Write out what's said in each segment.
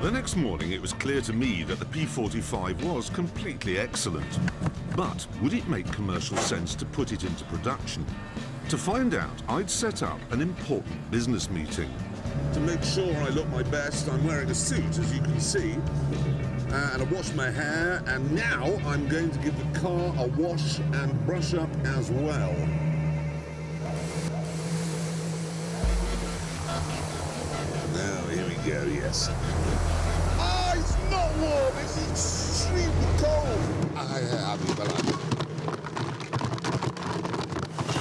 The next morning, it was clear to me that the P45 was completely excellent. But would it make commercial sense to put it into production? To find out, I'd set up an important business meeting. To make sure I look my best, I'm wearing a suit, as you can see, and I washed my hair, and now I'm going to give the car a wash and brush up as well. Now, here we go, yes. Ah, it's not warm, it's extremely cold.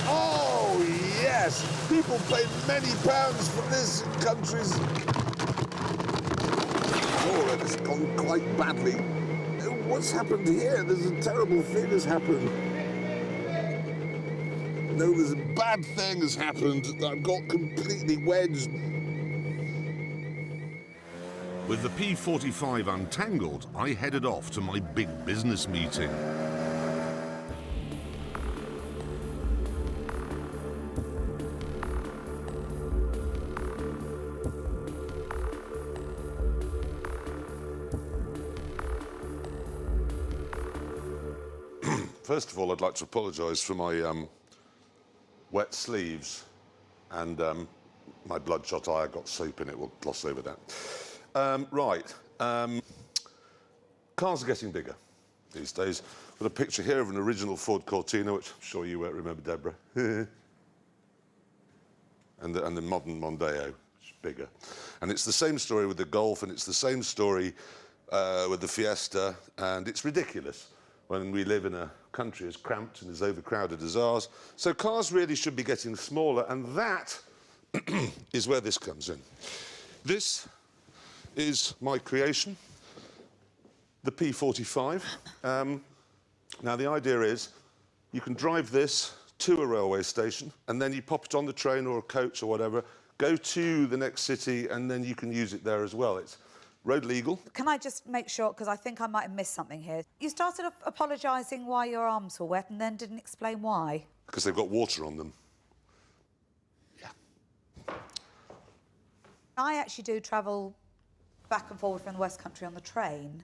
Oh, yes, people pay many pounds for this in countries. Oh, it's gone quite badly. What's happened here? There's a terrible thing has happened. No, there's a bad thing has happened. I've got completely wedged. With the P45 untangled, I headed off to my big business meeting. First of all, I'd like to apologise for my wet sleeves and my bloodshot eye. I got soap in it. We'll gloss over that. Cars are getting bigger these days. Got a picture here of an original Ford Cortina, which I'm sure you won't remember, Deborah. and the modern Mondeo, which is bigger. And it's the same story with the Golf, and it's the same story with the Fiesta, and it's ridiculous when we live in a country as cramped and as overcrowded as ours. So cars really should be getting smaller, and that is where this comes in. This is my creation, the P45. Now, the idea is you can drive this to a railway station, and then you pop it on the train or a coach or whatever, go to the next city, and then you can use it there as well. It's road legal. Can I just make sure, because I think I might have missed something here. You started apologising why your arms were wet and then didn't explain why. Because they've got water on them. Yeah. I actually do travel back and forward from the West Country on the train.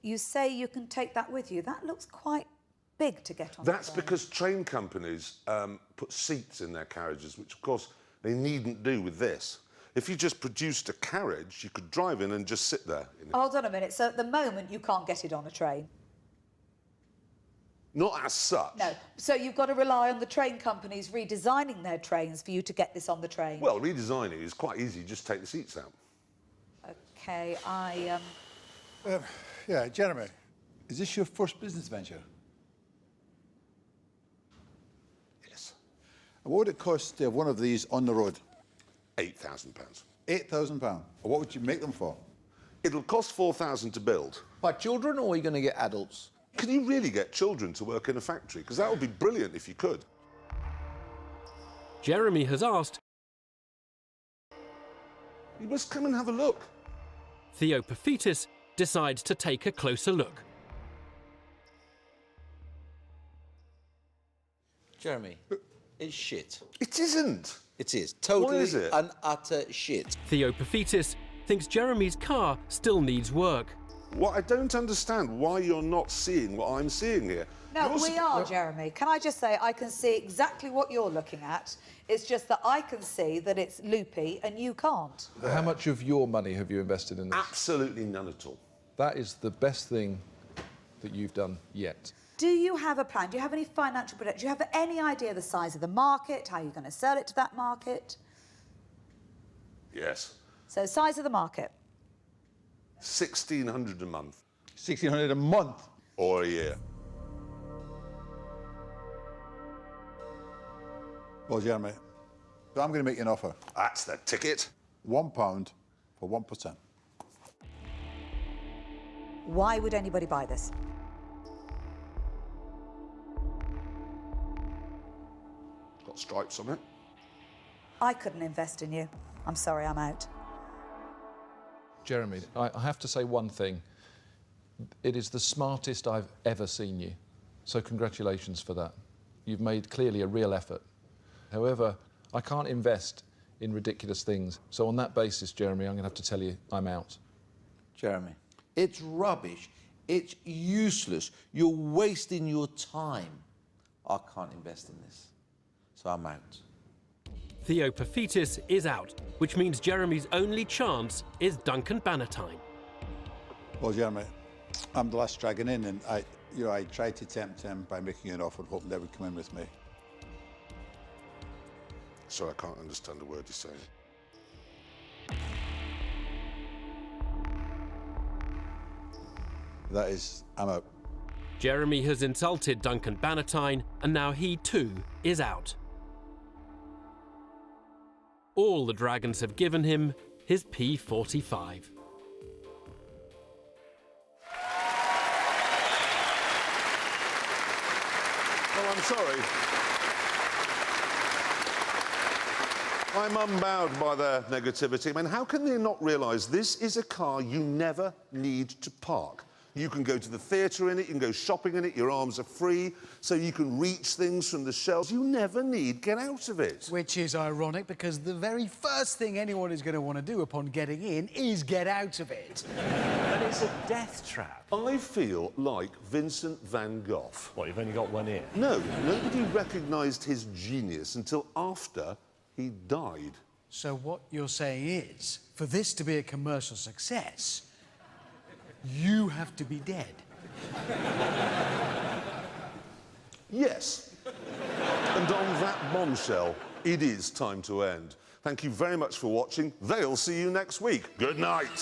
You say you can take that with you. That looks quite big to get on the train. That's because train companies put seats in their carriages, which, of course, they needn't do with this. If you just produced a carriage, you could drive in and just sit there. Hold on a minute. So at the moment, you can't get it on a train? Not as such. No. So you've got to rely on the train companies redesigning their trains for you to get this on the train? Well, redesigning is quite easy. You just take the seats out. OK, yeah, Jeremy, is this your first business venture? Yes. And what would it cost to have one of these on the road? £8,000. £8,000. What would you make them for? It'll cost £4,000 to build. By children, or are you going to get adults? Can you really get children to work in a factory? Because that would be brilliant if you could. Jeremy has asked. You must come and have a look. Theo Paphitis decides to take a closer look. Jeremy, it's shit. It isn't. It is. Totally Why is it? and utter shit. Theo Paphitis thinks Jeremy's car still needs work. What I don't understand why you're not seeing what I'm seeing here. No, we are, Jeremy. Can I just say, I can see exactly what you're looking at. It's just that I can see that it's loopy and you can't. How much of your money have you invested in this? Absolutely none at all. That is the best thing that you've done yet. Do you have a plan? Do you have any financial projection? Do you have any idea the size of the market, how you're going to sell it to that market? Yes. So, size of the market? 1,600 a month. 1,600 a month? Or a year. Well, Jeremy, I'm going to make you an offer. That's the ticket. £1 for 1%. Why would anybody buy this? Got stripes on it. I couldn't invest in you. I'm sorry, I'm out. Jeremy, I have to say one thing. It is the smartest I've ever seen you. So congratulations for that. You've made clearly a real effort. However, I can't invest in ridiculous things. So on that basis, Jeremy, I'm going to have to tell you I'm out. Jeremy, it's rubbish. It's useless. You're wasting your time. I can't invest in this. So I'm out. Theo Paphitis is out, which means Jeremy's only chance is Duncan Bannatyne. Well, Jeremy, I'm the last dragon in, and I tried to tempt him by making an offer, hoping they would come in with me. Sorry, I can't understand a word you're saying. That is, I'm out. Jeremy has insulted Duncan Bannatyne, and now he too is out. All the dragons have given him his P45. Well, I'm sorry. I'm unbowed by their negativity. I mean, how can they not realise this is a car you never need to park? You can go to the theatre in it, you can go shopping in it, your arms are free, so you can reach things from the shelves. You never need get out of it. Which is ironic, because the very first thing anyone is going to want to do upon getting in is get out of it. And it's a death trap. I feel like Vincent van Gogh. What, you've only got one ear? No, nobody recognised his genius until after he died. So what you're saying is, for this to be a commercial success, you have to be dead. Yes. And on that bombshell, it is time to end. Thank you very much for watching. They'll see you next week. Good night.